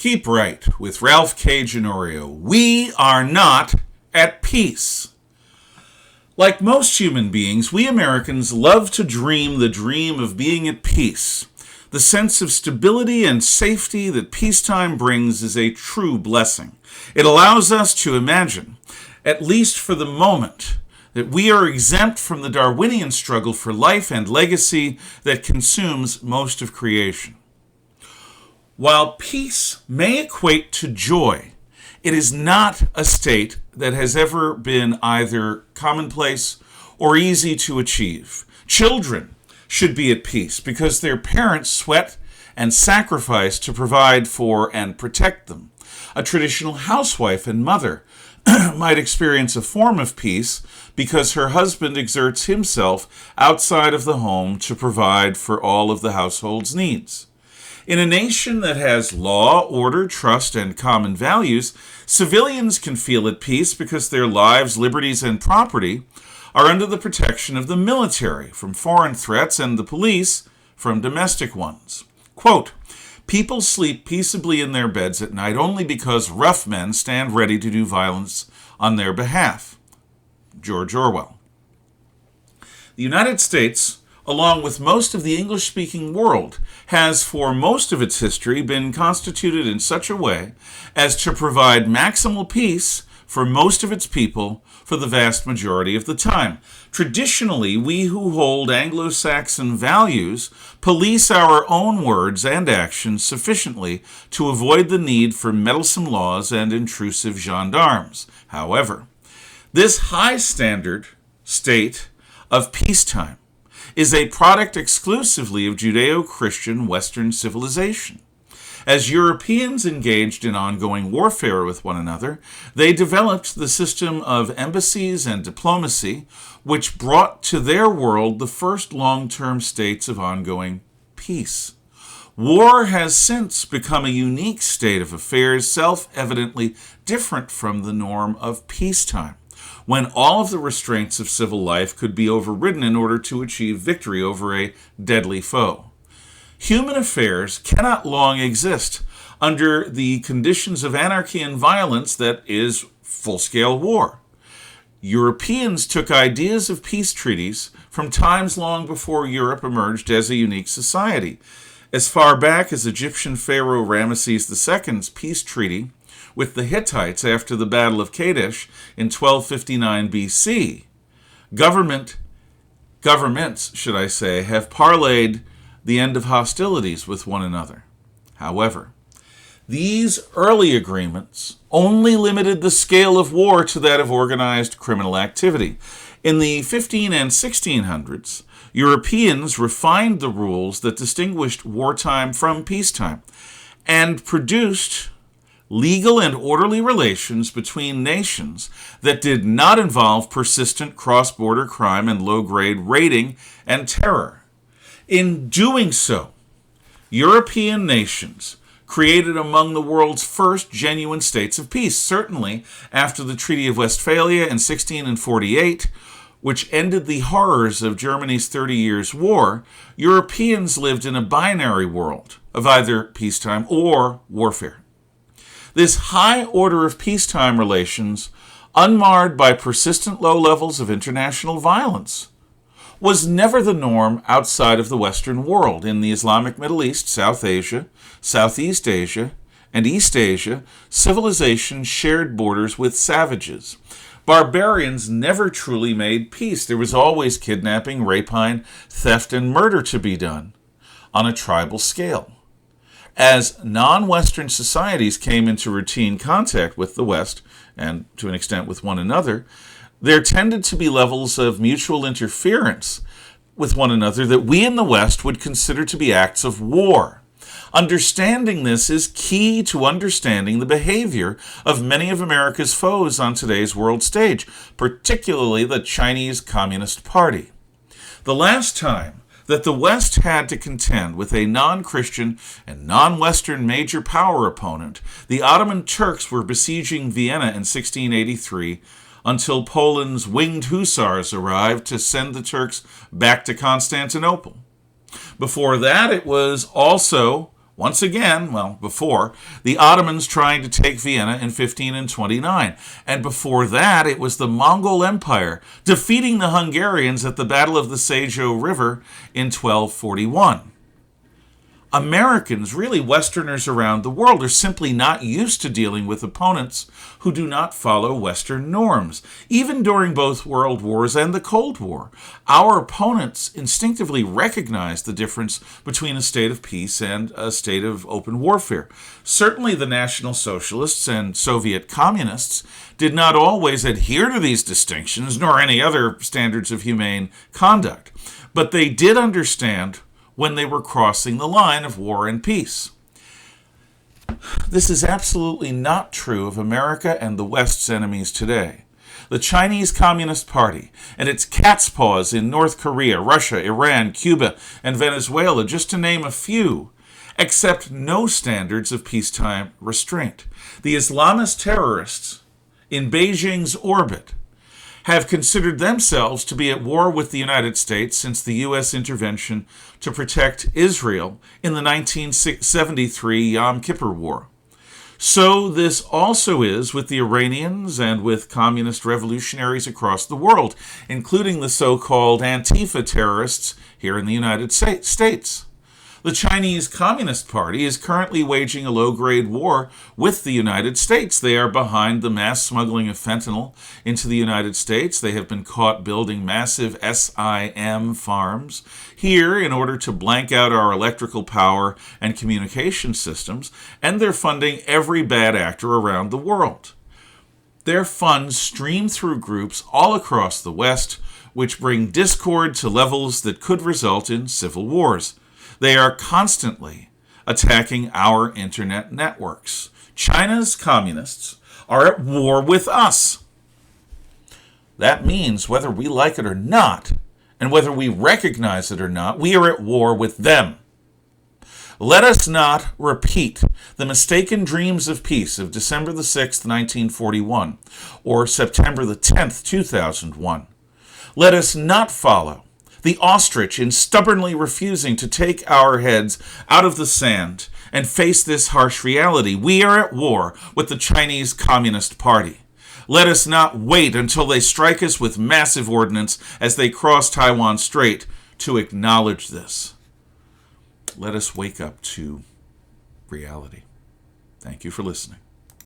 Keep Right with Ralph K. Ginorio. We are not at peace. Like most human beings, we Americans love to dream the dream of being at peace. The sense of stability and safety that peacetime brings is a true blessing. It allows us to imagine, at least for the moment, that we are exempt from the Darwinian struggle for life and legacy that consumes most of creation. While peace may equate to joy, it is not a state that has ever been either commonplace or easy to achieve. Children should be at peace because their parents sweat and sacrifice to provide for and protect them. A traditional housewife and mother might experience a form of peace because her husband exerts himself outside of the home to provide for all of the household's needs. In a nation that has law, order, trust, and common values, civilians can feel at peace because their lives, liberties, and property are under the protection of the military from foreign threats and the police from domestic ones. Quote, "People sleep peaceably in their beds at night only because rough men stand ready to do violence on their behalf." George Orwell. The United States, along with most of the English-speaking world, has for most of its history been constituted in such a way as to provide maximal peace for most of its people for the vast majority of the time. Traditionally, we who hold Anglo-Saxon values police our own words and actions sufficiently to avoid the need for meddlesome laws and intrusive gendarmes. However, this high standard state of peacetime is a product exclusively of Judeo-Christian Western civilization. As Europeans engaged in ongoing warfare with one another, they developed the system of embassies and diplomacy, which brought to their world the first long-term states of ongoing peace. War has since become a unique state of affairs, self-evidently different from the norm of peacetime, when all of the restraints of civil life could be overridden in order to achieve victory over a deadly foe. Human affairs cannot long exist under the conditions of anarchy and violence that is full-scale war. Europeans took ideas of peace treaties from times long before Europe emerged as a unique society. As far back as Egyptian Pharaoh Ramesses II's peace treaty with the Hittites after the Battle of Kadesh in 1259 BC, governments, have parlayed the end of hostilities with one another. However, these early agreements only limited the scale of war to that of organized criminal activity. In the 15 and 1600s, Europeans refined the rules that distinguished wartime from peacetime and produced legal and orderly relations between nations that did not involve persistent cross-border crime and low-grade raiding and terror. In doing so, European nations created among the world's first genuine states of peace, certainly after the Treaty of Westphalia in 1648, which ended the horrors of Germany's 30 Years' War. Europeans lived in a binary world of either peacetime or warfare. This high order of peacetime relations, unmarred by persistent low levels of international violence, was never the norm outside of the Western world. In the Islamic Middle East, South Asia, Southeast Asia, and East Asia, civilization shared borders with savages. Barbarians never truly made peace. There was always kidnapping, rapine, theft, and murder to be done on a tribal scale. As non-Western societies came into routine contact with the West, and to an extent with one another, there tended to be levels of mutual interference with one another that we in the West would consider to be acts of war. Understanding this is key to understanding the behavior of many of America's foes on today's world stage, particularly the Chinese Communist Party. The last time that the West had to contend with a non-Christian and non-Western major power opponent, the Ottoman Turks were besieging Vienna in 1683 until Poland's winged hussars arrived to send the Turks back to Constantinople. Before that, it was also Once again, before, the Ottomans trying to take Vienna in 1529. And before that, it was the Mongol Empire defeating the Hungarians at the Battle of the Sejo River in 1241. Americans, really Westerners around the world, are simply not used to dealing with opponents who do not follow Western norms. Even during both World Wars and the Cold War, our opponents instinctively recognized the difference between a state of peace and a state of open warfare. Certainly the National Socialists and Soviet Communists did not always adhere to these distinctions, nor any other standards of humane conduct. But they did understand when they were crossing the line of war and peace. This is absolutely not true of America and the West's enemies today. The Chinese Communist Party and its cat's paws in North Korea, Russia, Iran, Cuba, and Venezuela, just to name a few, accept no standards of peacetime restraint. The Islamist terrorists in Beijing's orbit have considered themselves to be at war with the United States since the U.S. intervention to protect Israel in the 1973 Yom Kippur War. So this also is with the Iranians and with communist revolutionaries across the world, including the so-called Antifa terrorists here in the United States. The Chinese Communist Party is currently waging a low-grade war with the United States. They are behind the mass smuggling of fentanyl into the United States. They have been caught building massive SIM farms here in order to blank out our electrical power and communication systems, and they're funding every bad actor around the world. Their funds stream through groups all across the West, which bring discord to levels that could result in civil wars. They are constantly attacking our internet networks. China's communists are at war with us. That means whether we like it or not, and whether we recognize it or not, we are at war with them. Let us not repeat the mistaken dreams of peace of December the 6th, 1941, or September the 10th, 2001. Let us not follow the ostrich in stubbornly refusing to take our heads out of the sand and face this harsh reality. We are at war with the Chinese Communist Party. Let us not wait until they strike us with massive ordnance as they cross Taiwan Strait to acknowledge this. Let us wake up to reality. Thank you for listening.